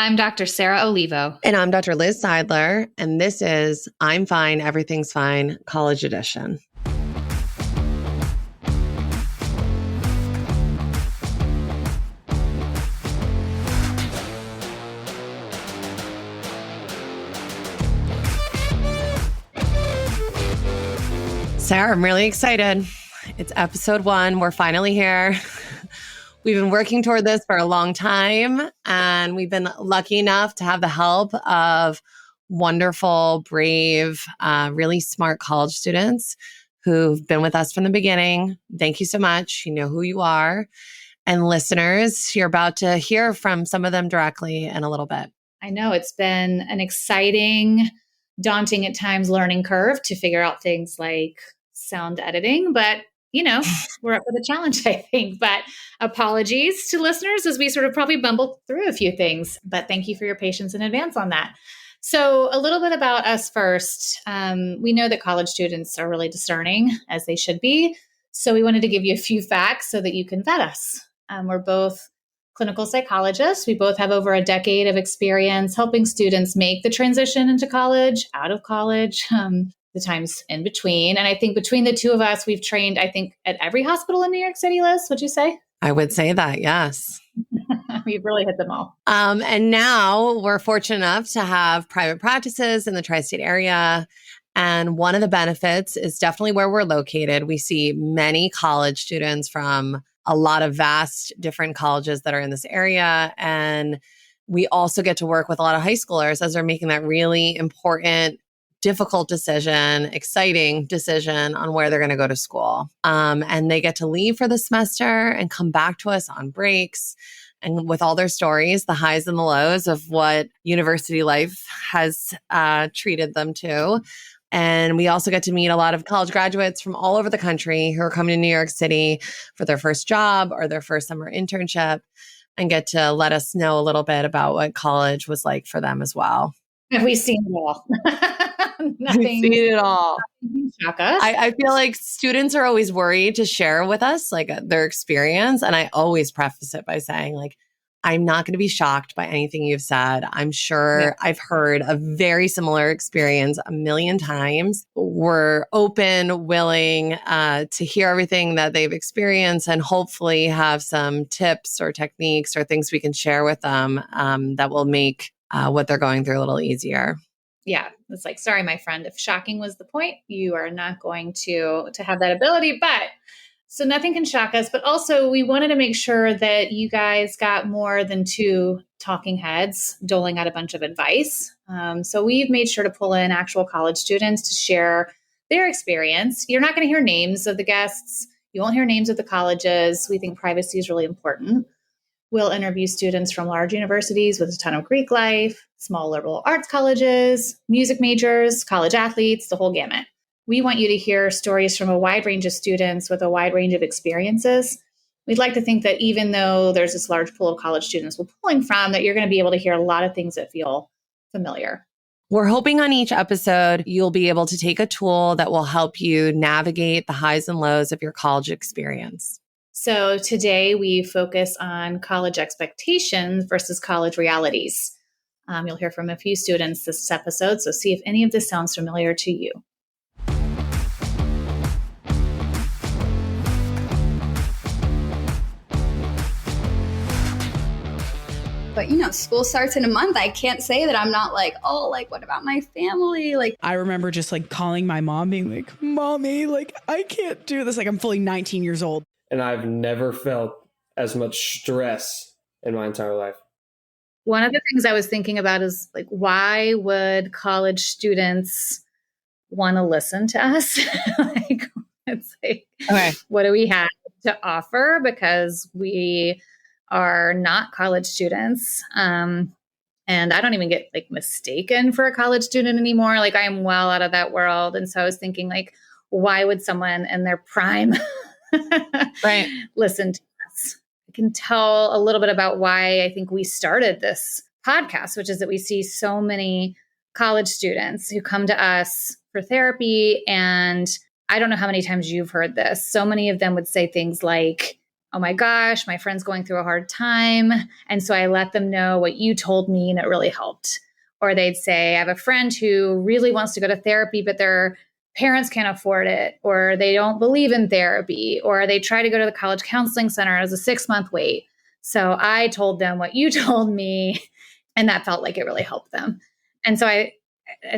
I'm Dr. Sarah Olivo. And I'm Dr. Liz Seidler, and this is I'm Fine, Everything's Fine, College Edition. Sarah, I'm really excited. It's episode 1. We're finally here. We've been working toward this for a long time, and we've been lucky enough to have the help of wonderful, brave, really smart college students who've been with us from the beginning. Thank you so much. You know who you are. And listeners, you're about to hear from some of them directly in a little bit. I know it's been an exciting, daunting at times learning curve to figure out things like sound editing, but you know, we're up for the challenge, I think. But apologies to listeners as we sort of probably bumbled through a few things, but thank you for your patience in advance on that. So a little bit about us first. We know that college students are really discerning, as they should be. So we wanted to give you a few facts so that you can vet us. We're both clinical psychologists. We both have over a decade of experience helping students make the transition into college, out of college, the times in between. And I think between the two of us, we've trained, I think, at every hospital in New York City, Liz, would you say? I would say that, yes. We've really hit them all. And now we're fortunate enough to have private practices in the tri-state area. And one of the benefits is definitely where we're located. We see many college students from a lot of vast different colleges that are in this area. And we also get to work with a lot of high schoolers as they're making that really important, difficult decision, exciting decision on where they're going to go to school. And they get to leave for the semester and come back to us on breaks and with all their stories, the highs and the lows of what university life has treated them to. And we also get to meet a lot of college graduates from all over the country who are coming to New York City for their first job or their first summer internship and get to let us know a little bit about what college was like for them as well. We've seen it all. We've seen it all. Shock us. I feel like students are always worried to share with us like their experience. And I always preface it by saying like, I'm not going to be shocked by anything you've said. I'm sure I've heard a very similar experience a million times. We're open, willing to hear everything that they've experienced and hopefully have some tips or techniques or things we can share with them that will make what they're going through a little easier. Yeah, it's like, sorry, my friend, if shocking was the point, you are not going to have that ability. But so nothing can shock us. But also we wanted to make sure that you guys got more than two talking heads doling out a bunch of advice. So we've made sure to pull in actual college students to share their experience. You're not going to hear names of the guests. You won't hear names of the colleges. We think privacy is really important. We'll interview students from large universities with a ton of Greek life, small liberal arts colleges, music majors, college athletes, the whole gamut. We want you to hear stories from a wide range of students with a wide range of experiences. We'd like to think that even though there's this large pool of college students we're pulling from, that you're going to be able to hear a lot of things that feel familiar. We're hoping on each episode, you'll be able to take a tool that will help you navigate the highs and lows of your college experience. So today we focus on college expectations versus college realities. You'll hear from a few students this episode, so see if any of this sounds familiar to you. But, you know, school starts in a month. I can't say that I'm not like, oh, like, what about my family? Like, I remember just like calling my mom being like, Mommy, like, I can't do this. Like, I'm fully 19 years old. And I've never felt as much stress in my entire life. One of the things I was thinking about is like, why would college students want to listen to us? Like, it's like, okay, what do we have to offer? Because we are not college students. And I don't even get like mistaken for a college student anymore. Like I am well out of that world. And so I was thinking like, why would someone in their prime listen to us? I can tell a little bit about why I think we started this podcast, which is that we see so many college students who come to us for therapy. And I don't know how many times you've heard this. So many of them would say things like, oh my gosh, my friend's going through a hard time. And so I let them know what you told me and it really helped. Or they'd say, I have a friend who really wants to go to therapy, but their parents can't afford it, or they don't believe in therapy, or they try to go to the college counseling center as a 6-month wait. So I told them what you told me, and that felt like it really helped them. And so I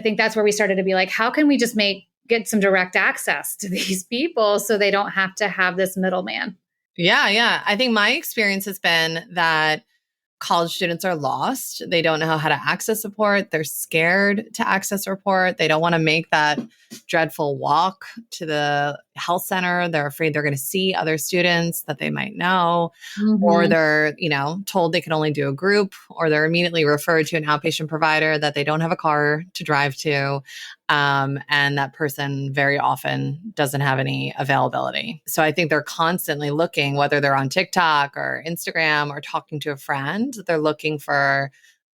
think that's where we started to be like, how can we just get some direct access to these people so they don't have to have this middleman? Yeah, yeah. I think my experience has been that college students are lost. They don't know how to access support. They're scared to access support. They don't want to make that dreadful walk to the health center. They're afraid they're going to see other students that they might know, or they're, told they can only do a group, or they're immediately referred to an outpatient provider that they don't have a car to drive to. And that person very often doesn't have any availability. So I think they're constantly looking, whether they're on TikTok or Instagram or talking to a friend, they're looking for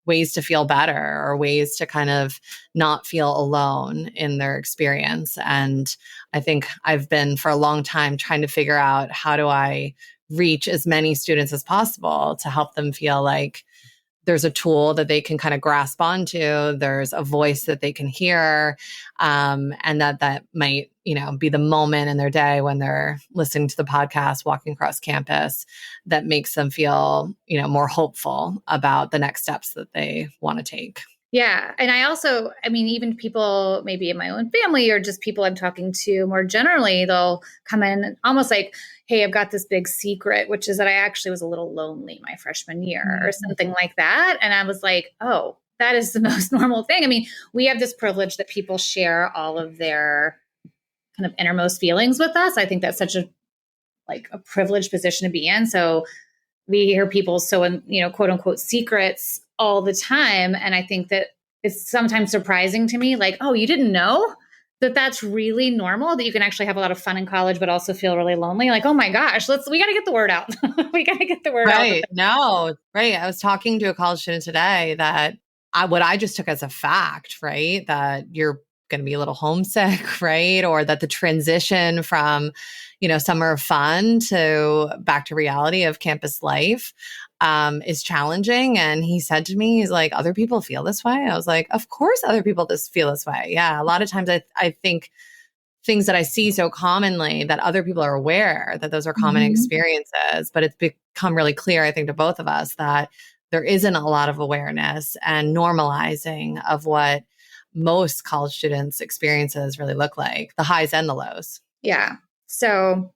ways to feel better or ways to kind of not feel alone in their experience. And I think I've been for a long time trying to figure out, how do I reach as many students as possible to help them feel like there's a tool that they can kind of grasp onto, there's a voice that they can hear, and that might, be the moment in their day when they're listening to the podcast, walking across campus, that makes them feel, more hopeful about the next steps that they want to take. Yeah. And even people maybe in my own family or just people I'm talking to more generally, they'll come in almost like, hey, I've got this big secret, which is that I actually was a little lonely my freshman year or something like that. And I was like, oh, that is the most normal thing. I mean, we have this privilege that people share all of their kind of innermost feelings with us. I think that's such a privileged position to be in. So we hear people quote unquote secrets all the time. And I think that it's sometimes surprising to me, like, oh, you didn't know that that's really normal, that you can actually have a lot of fun in college, but also feel really lonely. Like, oh my gosh, we got to get the word out. We got to get the word out. Right. No, right. I was talking to a college student today that what I just took as a fact, right? That you're going to be a little homesick, right? Or that the transition from, summer fun to back to reality of campus life is challenging. And he said to me, he's like, other people feel this way. I was like, of course, other people feel this way. Yeah. A lot of times I think things that I see so commonly that other people are aware that those are common experiences, but it's become really clear, I think, to both of us that there isn't a lot of awareness and normalizing of what most college students' experiences really look like, the highs and the lows. Yeah. So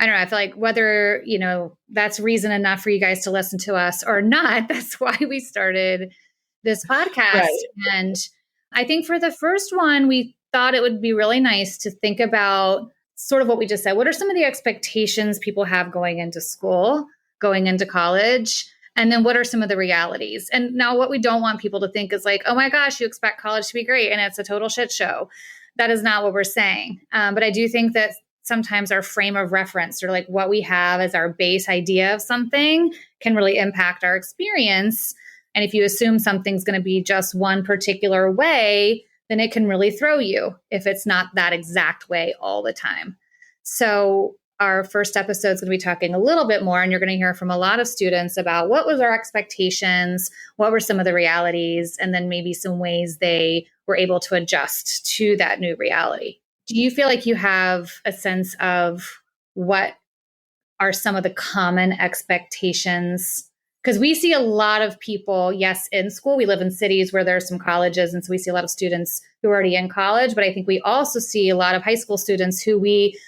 I don't know. I feel like whether, that's reason enough for you guys to listen to us or not, that's why we started this podcast. Right. And I think for the first one, we thought it would be really nice to think about sort of what we just said. What are some of the expectations people have going into school, going into college? And then what are some of the realities? And now what we don't want people to think is like, oh my gosh, you expect college to be great and it's a total shit show. That is not what we're saying. But I do think that sometimes our frame of reference, or like what we have as our base idea of something, can really impact our experience. And if you assume something's going to be just one particular way, then it can really throw you if it's not that exact way all the time. So our first episode is going to be talking a little bit more, and you're going to hear from a lot of students about what was our expectations, what were some of the realities, and then maybe some ways they were able to adjust to that new reality. Do you feel like you have a sense of what are some of the common expectations? Because we see a lot of people, yes, in school. We live in cities where there are some colleges, and so we see a lot of students who are already in college. But I think we also see a lot of high school students who we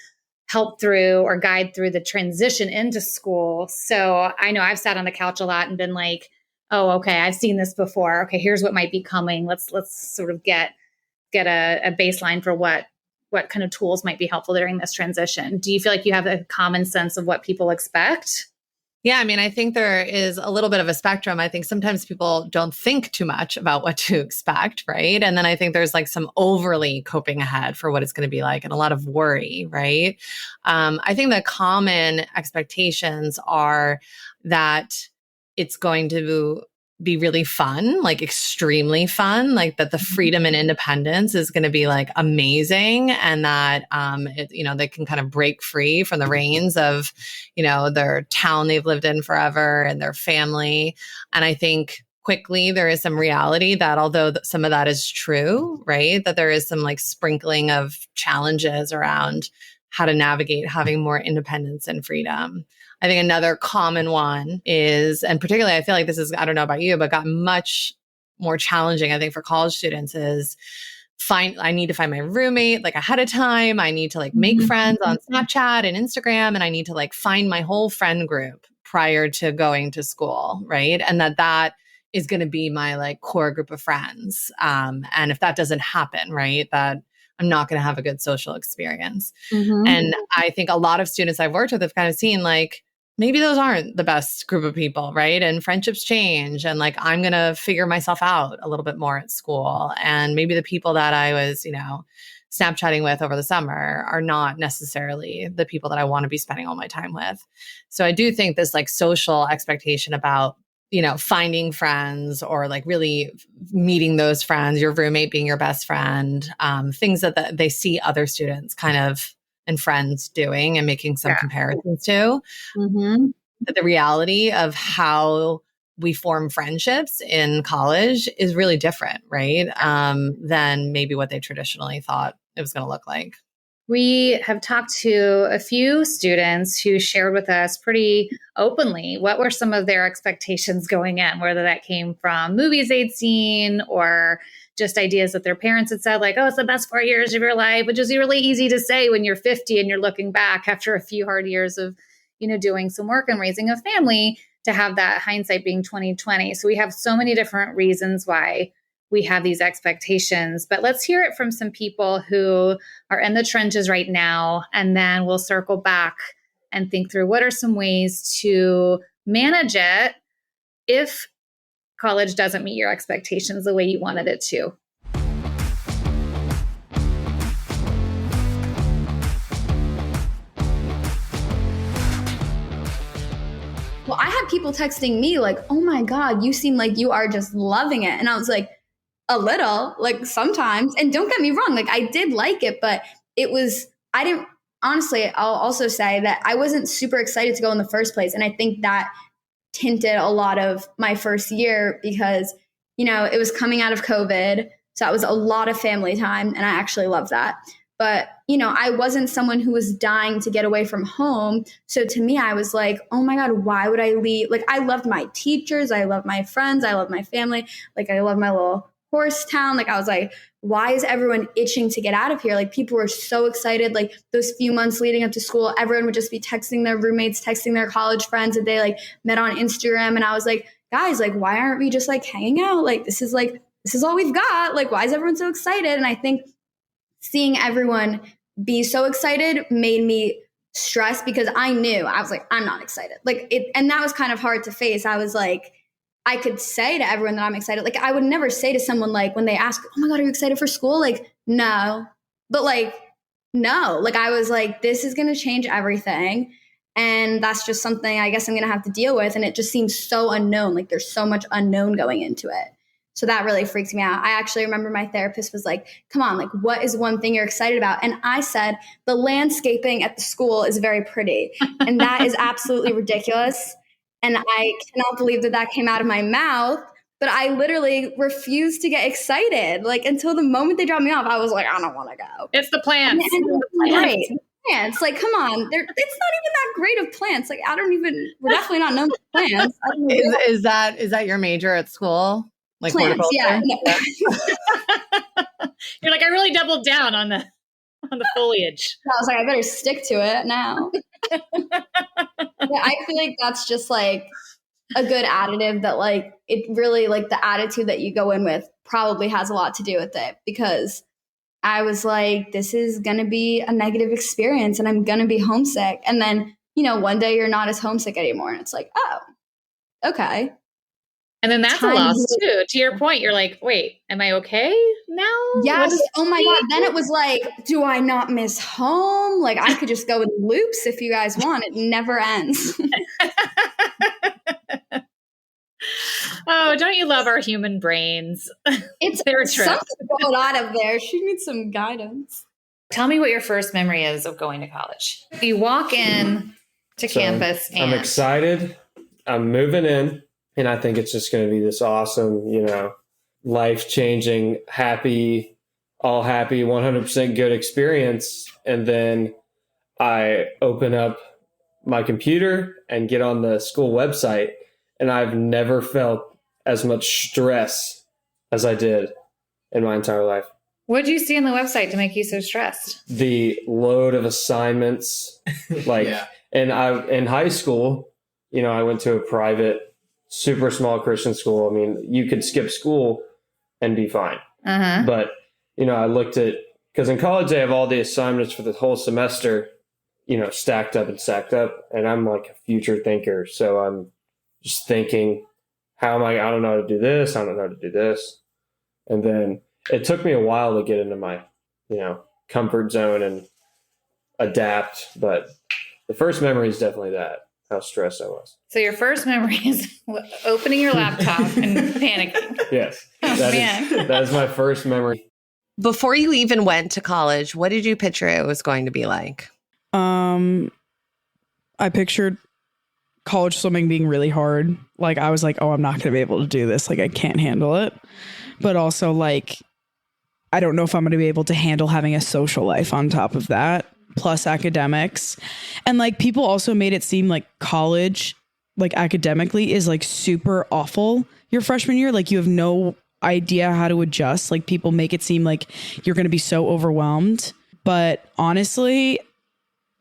help through or guide through the transition into school. So I know I've sat on the couch a lot and been like, oh, okay, I've seen this before. Okay, here's what might be coming. Let's sort of get a baseline for what kind of tools might be helpful during this transition. Do you feel like you have a common sense of what people expect? Yeah, I mean, I think there is a little bit of a spectrum. I think sometimes people don't think too much about what to expect, right? And then I think there's like some overly coping ahead for what it's going to be like and a lot of worry, right? I think the common expectations are that it's going to be really fun, like extremely fun, like that the freedom and independence is going to be like amazing. And that, they can kind of break free from the reins of, their town they've lived in forever and their family. And I think quickly there is some reality that although some of that is true, right, that there is some like sprinkling of challenges around how to navigate having more independence and freedom. I think another common one is, and particularly I feel like this is, I don't know about you, but got much more challenging, I think, for college students is I need to find my roommate like ahead of time. I need to like make friends on Snapchat and Instagram, and I need to like find my whole friend group prior to going to school, right? And that is going to be my like core group of friends. And if that doesn't happen, right, that I'm not going to have a good social experience. And I think a lot of students I've worked with have kind of seen like, maybe those aren't the best group of people, right? And friendships change. And like, I'm going to figure myself out a little bit more at school. And maybe the people that I was, Snapchatting with over the summer are not necessarily the people that I want to be spending all my time with. So I do think this like social expectation about, finding friends or like really meeting those friends, your roommate being your best friend, things that they see other students kind of and friends doing and making some comparisons to. But the reality of how we form friendships in college is really different, right? Than maybe what they traditionally thought it was going to look like. We have talked to a few students who shared with us pretty openly what were some of their expectations going in, whether that came from movies they'd seen or just ideas that their parents had said, like, oh, it's the best 4 years of your life, which is really easy to say when you're 50 and you're looking back after a few hard years of, doing some work and raising a family, to have that hindsight being 2020. So we have so many different reasons why we have these expectations, but let's hear it from some people who are in the trenches right now. And then we'll circle back and think through what are some ways to manage it if college doesn't meet your expectations the way you wanted it to. Well, I had people texting me like, oh my God, you seem like you are just loving it. And I was like, a little, like sometimes. And don't get me wrong, like I did like it, but honestly, I'll also say that I wasn't super excited to go in the first place. And I think that tinted a lot of my first year because, it was coming out of COVID. So that was a lot of family time. And I actually loved that. But, I wasn't someone who was dying to get away from home. So to me, I was like, oh my God, why would I leave? Like, I loved my teachers. I love my friends. I love my family. Like, I love my little horse town. Like, I was like, why is everyone itching to get out of here? Like, people were so excited. Like, those few months leading up to school, everyone would just be texting their roommates, texting their college friends that they like met on Instagram. And I was like, guys, like, why aren't we just like hanging out? Like, this is all we've got. Like, why is everyone so excited? And I think seeing everyone be so excited made me stressed because I was like, I'm not excited. Like it, and that was kind of hard to face. I was like, I could say to everyone that I'm excited. Like, I would never say to someone, like, when they ask, oh my God, are you excited for school? Like, no. But like, no. Like, I was like, this is going to change everything. And that's just something I guess I'm going to have to deal with. And it just seems so unknown. Like, there's so much unknown going into it. So that really freaks me out. I actually remember my therapist was like, come on, like, what is one thing you're excited about? And I said, the landscaping at the school is very pretty. And that is absolutely ridiculous. And I cannot believe that came out of my mouth, but I literally refused to get excited. Like, until the moment they dropped me off, I was like, I don't want to go. It's the plants. Great. Plants. Like, come on. It's not even that great of plants. Like, we're definitely not known for plants. Is that your major at school? Like plants, yeah. No. You're like, I really doubled down on the foliage. I was like, I better stick to it now. Yeah, I feel like that's just like a good additive that like it really like the attitude that you go in with probably has a lot to do with it, because I was like, this is going to be a negative experience and I'm going to be homesick. And then, one day you're not as homesick anymore. And it's like, oh, okay. And then that's a loss too. To your point, you're like, wait, am I okay now? Yes. Oh my God. Then it was like, do I not miss home? Like, I could just go in loops if you guys want. It never ends. Oh, don't you love our human brains? It's They're tripped. something going on up there. She needs some guidance. Tell me what your first memory is of going to college. You walk in to campus and I'm excited. I'm moving in, and I think it's just going to be this awesome, life-changing, happy, 100% good experience. And then I open up my computer and get on the school website, and I've never felt as much stress as I did in my entire life. What did you see on the website to make you so stressed? The load of assignments, and in high school, I went to a private, super small Christian school. I mean, you could skip school and be fine. Uh-huh. But, I looked at, because in college they have all the assignments for the whole semester, stacked up and stacked up. And I'm like a future thinker. So I'm just thinking, I don't know how to do this. I don't know how to do this. And then it took me a while to get into my, comfort zone and adapt. But the first memory is definitely that, how stressed I was. So your first memory is opening your laptop and panicking. Yes. Oh, man. That is my first memory. Before you even went to college, what did you picture it was going to be like? I pictured college swimming being really hard. Like, I was like, oh, I'm not going to be able to do this. Like, I can't handle it. But also, like, I don't know if I'm going to be able to handle having a social life on top of that, plus academics. And like, people also made it seem like college, like academically, is like super awful your freshman year. Like, you have no idea how to adjust. Like, people make it seem like you're going to be so overwhelmed. But honestly,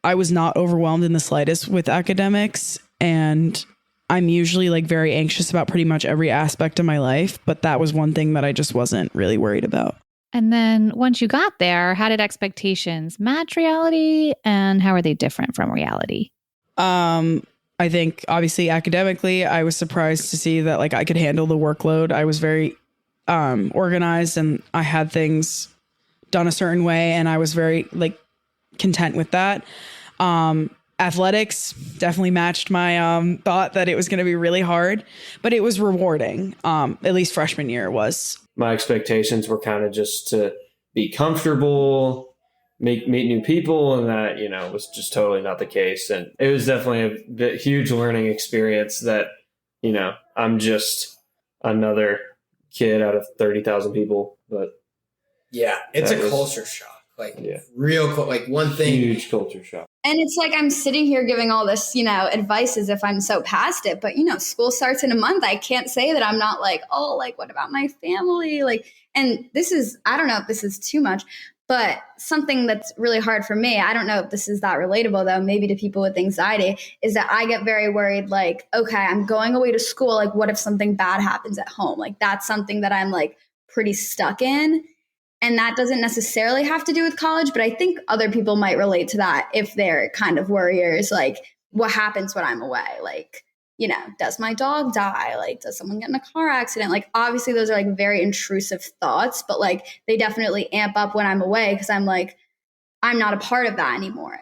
I was not overwhelmed in the slightest with academics. And I'm usually like very anxious about pretty much every aspect of my life. But that was one thing that I just wasn't really worried about. And then once you got there, how did expectations match reality, and how are they different from reality? I think obviously academically, I was surprised to see that like I could handle the workload. I was very organized, and I had things done a certain way, and I was very like content with that. Athletics definitely matched my thought that it was going to be really hard, but it was rewarding. At least freshman year was. My expectations were kind of just to be comfortable, meet new people, and that, was just totally not the case. And it was definitely a huge learning experience that, I'm just another kid out of 30,000 people. But yeah, it's a culture shock. Like real, like one thing. Huge culture shock. And it's like I'm sitting here giving all this, advice as if I'm so past it. But, school starts in a month. I can't say that I'm not like, oh, like, what about my family? Like, and this is, I don't know if this is too much, but something that's really hard for me, I don't know if this is that relatable, though, maybe to people with anxiety, is that I get very worried, like, okay, I'm going away to school. Like, what if something bad happens at home? Like, that's something that I'm like pretty stuck in. And that doesn't necessarily have to do with college, but I think other people might relate to that if they're kind of worriers. Like, what happens when I'm away? Like, does my dog die? Like, does someone get in a car accident? Like, obviously those are like very intrusive thoughts, but like they definitely amp up when I'm away because I'm like, I'm not a part of that anymore.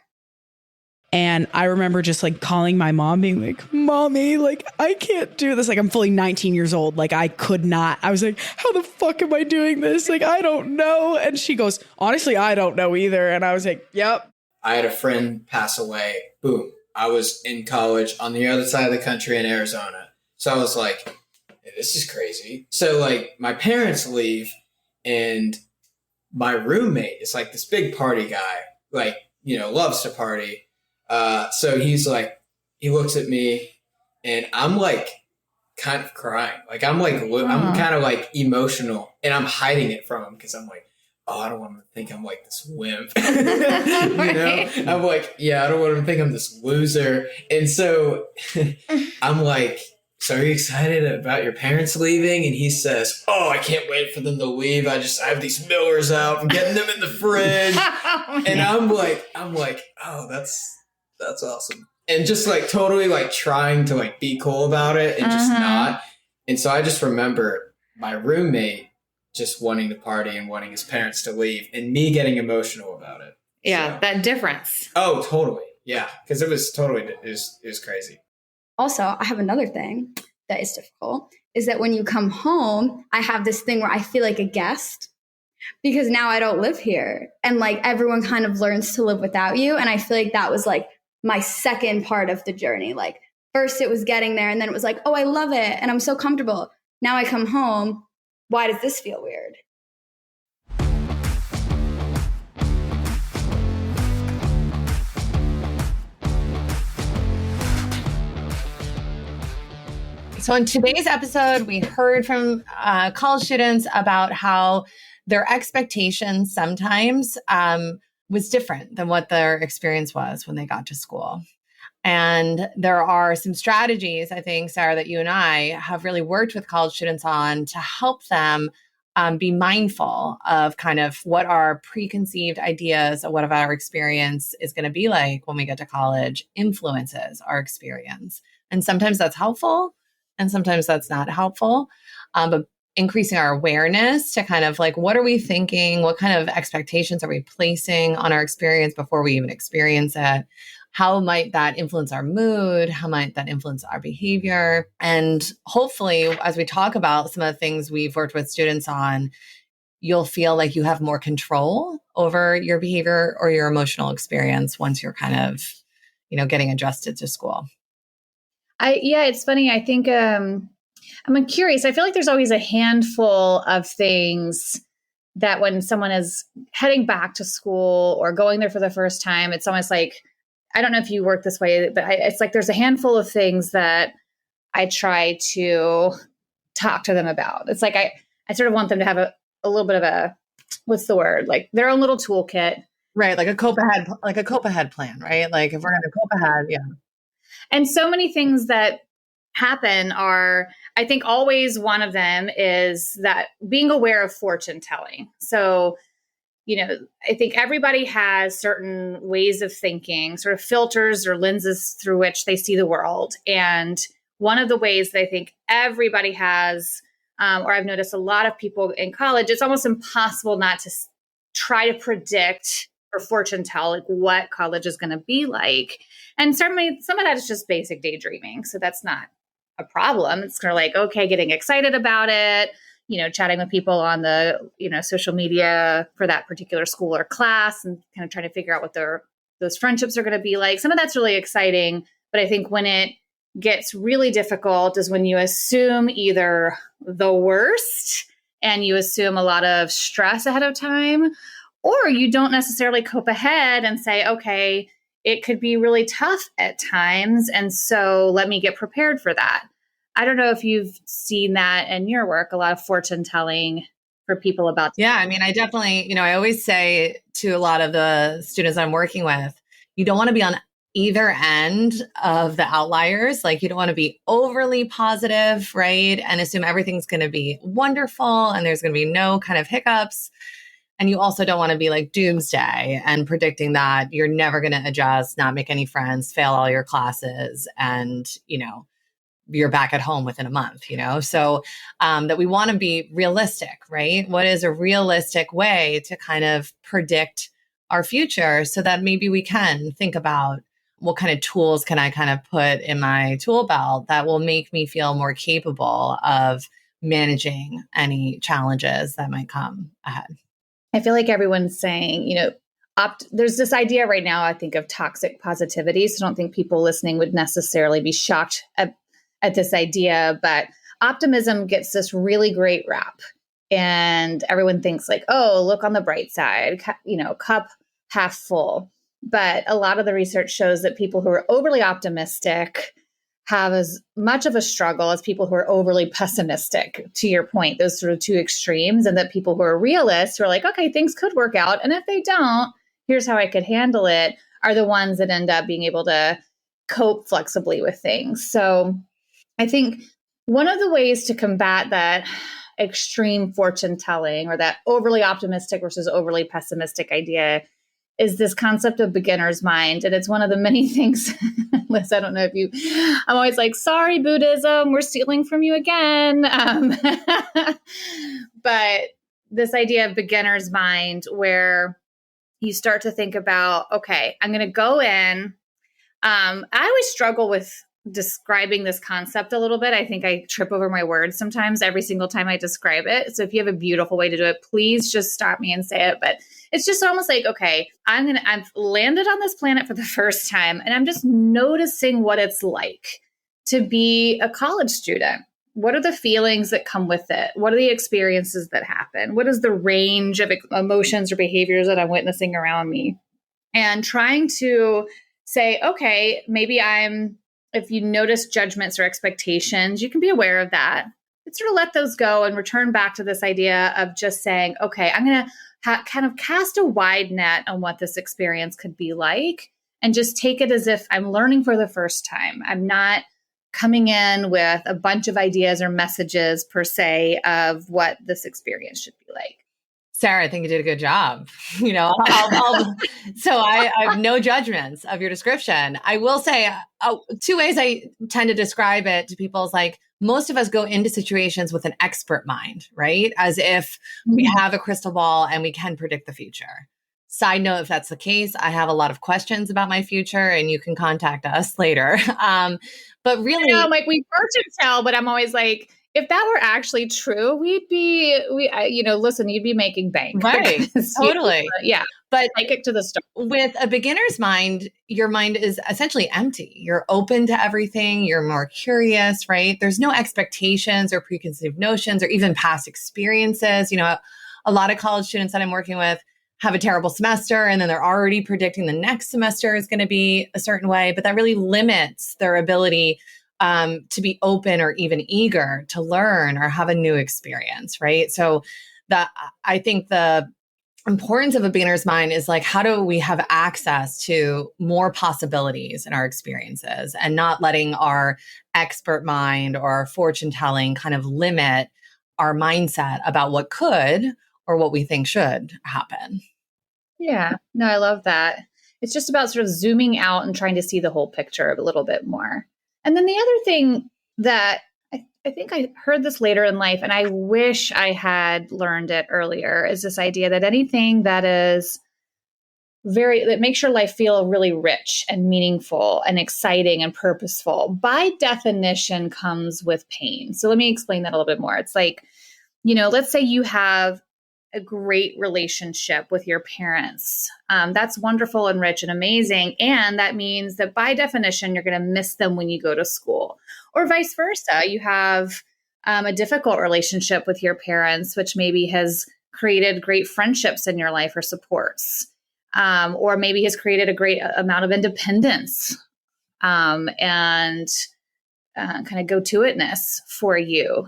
And I remember just like calling my mom being like, Mommy, like, I can't do this. Like, I'm fully 19 years old. Like, I could not. I was like, how the fuck am I doing this? Like, I don't know. And she goes, honestly, I don't know either. And I was like, yep. I had a friend pass away. Boom. I was in college on the other side of the country in Arizona. So I was like, hey, this is crazy. So like my parents leave and my roommate is like this big party guy, like, loves to party. So he's like, he looks at me and I'm like kind of crying. Like I'm like, I'm kind of like emotional and I'm hiding it from him because I'm like, oh, I don't want him to think I'm like this wimp. I'm like, I don't want him to think I'm this loser. And so I'm like, so are you excited about your parents leaving? And he says, oh, I can't wait for them to leave. I have these Millers out. I'm getting them in the fridge. And I'm like, oh, that's awesome. And just like totally like trying to like be cool about it and just not. And so I just remember my roommate just wanting to party and wanting his parents to leave and me getting emotional about it. Yeah, so. That difference. Oh, totally. Yeah. Because it was totally, it was crazy. Also, I have another thing. that is difficult is that when you come home, I have this thing where I feel like a guest because now I don't live here. And like everyone kind of learns to live without you. And I feel like that was like my second part of the journey. Like first it was getting there and then it was like, oh, I love it. And I'm so comfortable. Now I come home. Why does this feel weird? So in today's episode, we heard from college students about how their expectations sometimes was different than what their experience was when they got to school. And there are some strategies, I think, Sarah, that you and I have really worked with college students on to help them be mindful of kind of what our preconceived ideas of what our experience is going to be like when we get to college influences our experience. And sometimes that's helpful and sometimes that's not helpful. But increasing our awareness to kind of like, what are we thinking? What kind of expectations are we placing on our experience before we even experience it? How might that influence our mood? How might that influence our behavior? And hopefully, as we talk about some of the things we've worked with students on, you'll feel like you have more control over your behavior or your emotional experience once you're kind of, getting adjusted to school. It's funny. I think I'm curious. I feel like there's always a handful of things that when someone is heading back to school or going there for the first time, it's almost like, I don't know if you work this way, but it's like there's a handful of things that I try to talk to them about. It's like I sort of want them to have a little bit of a, what's the word? Like their own little toolkit. Right. Like a cope ahead plan, right? Like if we're going to cope ahead. Yeah. And so many things that happen are, I think always one of them is that being aware of fortune telling. So, I think everybody has certain ways of thinking, sort of filters or lenses through which they see the world. And one of the ways that I think everybody has, or I've noticed a lot of people in college, it's almost impossible not to try to predict or fortune tell like what college is going to be like. And certainly some of that is just basic daydreaming. So that's not a problem. It's kind of like, okay, getting excited about it, chatting with people on the, social media for that particular school or class and kind of trying to figure out what those friendships are going to be like. Some of that's really exciting. But I think when it gets really difficult is when you assume either the worst and you assume a lot of stress ahead of time, or you don't necessarily cope ahead and say, okay, it could be really tough at times. And so let me get prepared for that. I don't know if you've seen that in your work, a lot of fortune telling for people about. Yeah. I mean, I definitely, I always say to a lot of the students I'm working with, you don't want to be on either end of the outliers. Like you don't want to be overly positive, right? And assume everything's going to be wonderful and there's going to be no kind of hiccups. And you also don't want to be like doomsday and predicting that you're never going to adjust, not make any friends, fail all your classes, and, you're back at home within a month, So that we want to be realistic, right? What is a realistic way to kind of predict our future so that maybe we can think about what kind of tools can I kind of put in my tool belt that will make me feel more capable of managing any challenges that might come ahead. I feel like everyone's saying, there's this idea right now, I think, of toxic positivity. So I don't think people listening would necessarily be shocked at this idea, but optimism gets this really great rap. And everyone thinks like, oh, look on the bright side, cup half full. But a lot of the research shows that people who are overly optimistic have as much of a struggle as people who are overly pessimistic, to your point, those sort of two extremes, and that people who are realists who are like, okay, things could work out. And if they don't, here's how I could handle it, are the ones that end up being able to cope flexibly with things. So I think one of the ways to combat that extreme fortune telling or that overly optimistic versus overly pessimistic idea is this concept of beginner's mind. And it's one of the many things, Liz, I don't know if I'm always like, sorry, Buddhism, we're stealing from you again. But this idea of beginner's mind where you start to think about, okay, I'm going to go in. I always struggle with describing this concept a little bit. I think I trip over my words sometimes every single time I describe it. So if you have a beautiful way to do it, please just stop me and say it. But it's just almost like, okay, I've landed on this planet for the first time, and I'm just noticing what it's like to be a college student. What are the feelings that come with it? What are the experiences that happen? What is the range of emotions or behaviors that I'm witnessing around me? And trying to say, okay, maybe if you notice judgments or expectations, you can be aware of that. But sort of let those go and return back to this idea of just saying, okay, I'm going to kind of cast a wide net on what this experience could be like, and just take it as if I'm learning for the first time. I'm not coming in with a bunch of ideas or messages per se of what this experience should be like. Sarah, I think you did a good job. So I have no judgments of your description. I will say two ways I tend to describe it to people is like, most of us go into situations with an expert mind, right? As if we have a crystal ball and we can predict the future. Side note, if that's the case, I have a lot of questions about my future, and you can contact us later. But really, I'm like, we fortune tell, but I'm always like, if that were actually true, listen, you'd be making bank. Right. Totally. Yeah. But take it to the start. With a beginner's mind, your mind is essentially empty. You're open to everything. You're more curious, right? There's no expectations or preconceived notions or even past experiences. A lot of college students that I'm working with have a terrible semester, and then they're already predicting the next semester is going to be a certain way, but that really limits their ability to be open or even eager to learn or have a new experience, right? So I think the importance of a beginner's mind is like, how do we have access to more possibilities in our experiences and not letting our expert mind or our fortune telling kind of limit our mindset about what could or what we think should happen. Yeah, no, I love that. It's just about sort of zooming out and trying to see the whole picture a little bit more. And then the other thing that I think I heard this later in life, and I wish I had learned it earlier, is this idea that anything that makes your life feel really rich and meaningful and exciting and purposeful, by definition comes with pain. So let me explain that a little bit more. It's like, let's say you have a great relationship with your parents. That's wonderful and rich and amazing. And that means that by definition, you're going to miss them when you go to school. Or vice versa. You have a difficult relationship with your parents, which maybe has created great friendships in your life or supports, or maybe has created a great amount of independence and kind of go-to-itness for you.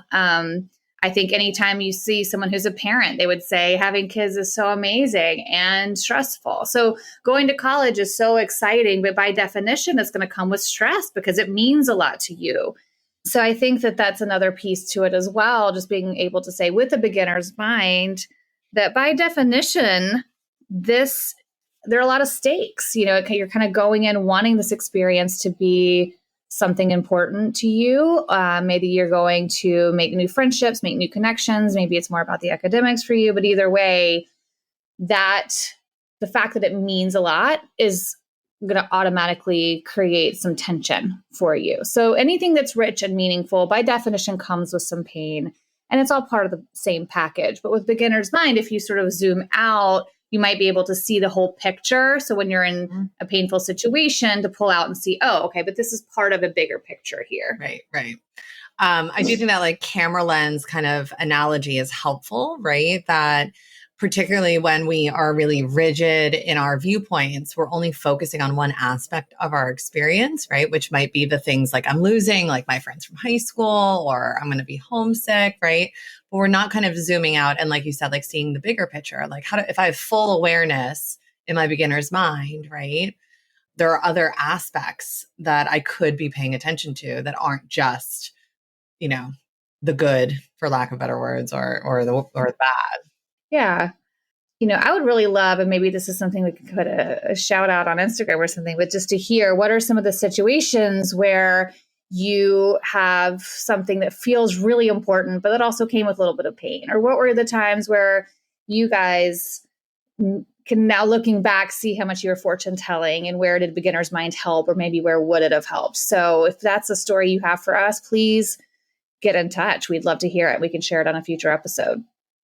I think anytime you see someone who's a parent, they would say having kids is so amazing and stressful. So going to college is so exciting, but by definition, it's going to come with stress because it means a lot to you. So I think that that's another piece to it as well, just being able to say with a beginner's mind that by definition, there are a lot of stakes. You're kind of going in wanting this experience to be something important to you. Maybe you're going to make new friendships, make new connections. Maybe it's more about the academics for you. But either way, that the fact that it means a lot is going to automatically create some tension for you. So anything that's rich and meaningful, by definition, comes with some pain. And it's all part of the same package. But with beginner's mind, if you sort of zoom out, you might be able to see the whole picture. So when you're in a painful situation, to pull out and see, oh, okay, but this is part of a bigger picture here. Right. I do think that like camera lens kind of analogy is helpful, right? That particularly when we are really rigid in our viewpoints, we're only focusing on one aspect of our experience, right? Which might be the things like I'm losing like my friends from high school, or I'm going to be homesick, right? But we're not kind of zooming out and, like you said, like seeing the bigger picture. Like if I have full awareness in my beginner's mind, right? There are other aspects that I could be paying attention to that aren't just, the good, for lack of better words, or the bad. Yeah. I would really love, and maybe this is something we could put a shout out on Instagram or something, but just to hear what are some of the situations where you have something that feels really important, but that also came with a little bit of pain? Or what were the times where you guys can now, looking back, see how much you were fortune telling and where did beginner's mind help, or maybe where would it have helped. So if that's a story you have for us, please get in touch. We'd love to hear it. We can share it on a future episode.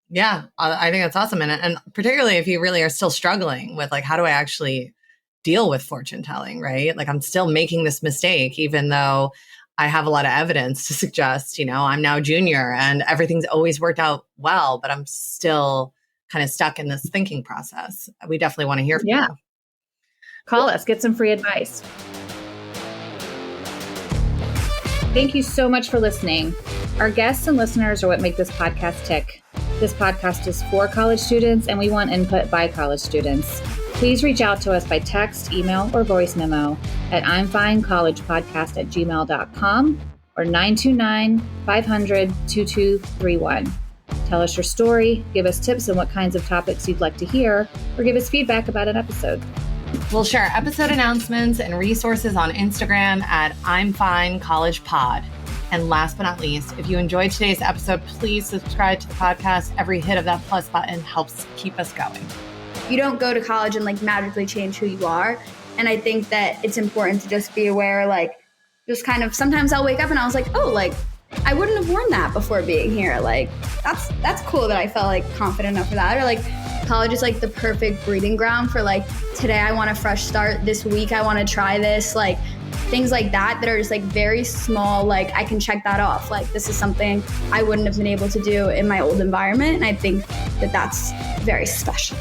Yeah, I think that's awesome. And particularly if you really are still struggling with like, how do I actually deal with fortune telling, right? Like I'm still making this mistake, even though I have a lot of evidence to suggest, I'm now a junior and everything's always worked out well, but I'm still kind of stuck in this thinking process. We definitely want to hear from you. Call us, get some free advice. Thank you so much for listening. Our guests and listeners are what make this podcast tick. This podcast is for college students, and we want input by college students. Please reach out to us by text, email, or voice memo at imfinecollegepodcast@gmail.com or 929-500-2231. Tell us your story, give us tips on what kinds of topics you'd like to hear, or give us feedback about an episode. We'll share episode announcements and resources on Instagram at imfinecollegepod. And last but not least, if you enjoyed today's episode, please subscribe to the podcast. Every hit of that plus button helps keep us going. You don't go to college and like magically change who you are. And I think that it's important to just be aware, like just kind of sometimes I'll wake up and I was like, oh, like I wouldn't have worn that before being here. Like that's cool that I felt like confident enough for that. Or like college is like the perfect breeding ground for like today I want a fresh start. This week I want to try this. Like things like that are just like very small. Like I can check that off. Like this is something I wouldn't have been able to do in my old environment. And I think that that's very special.